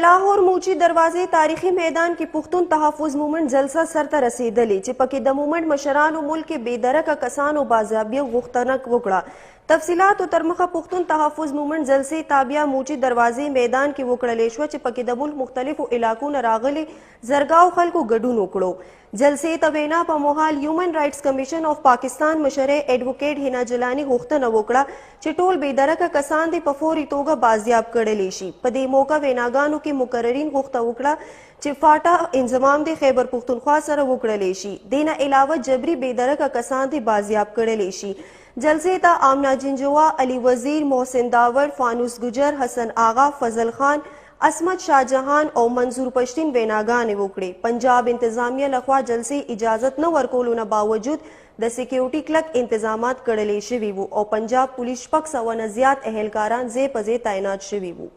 लाहौर موچی دروازې تاریخي میدان کې پښتون تحفظ مومنټ جلسه سرته رسیدلې چې پکې د مومنټ مشرانو ملک بېدرکه کسانو بازیابي غوښتنه وکړه. تفصیلاتو تر مخه پښتون تحفظ مومنټ جلسې تابعه موچی دروازې میدان کې وکړلې شوه چې پکې د ملک مختلفو علاقو نه راغلي زرګاو خلکو ګډون وکړو. جلسې ته وینا په مهال هیومن رائټس کمیشن آف پاکستان مشر ایډوکیټ هینا جلانی غوښتنه وکړه چې ټول بېدرکه کسان دې په فوري توګه بازیاب کړلی شي. په دې موقع ویناګانو کې مقررین غوښتنه وکړه چې فاټا انضمام د خیبر پښتونخوا سره وکړلی شي. دې نه علاوه جبري بېدرکه کسان دې بازیاب کړلی شي. جلسې ته آمنا جنجوا، علي وزیر، محسن داور، فانوس گجر، حسن آغا، فضل خان، عصمت شاهجهان او منظور پشتین ویناګانې وکړې. پنجاب انتظامیه لخوا جلسې اجازت نه ورکولو نه باوجود د سکیورټي کلک انتظامات کړلی شوي وو او پنجاب پولیس 600 نه زیات اهلکاران ځای په ځای تعینات شوي وو.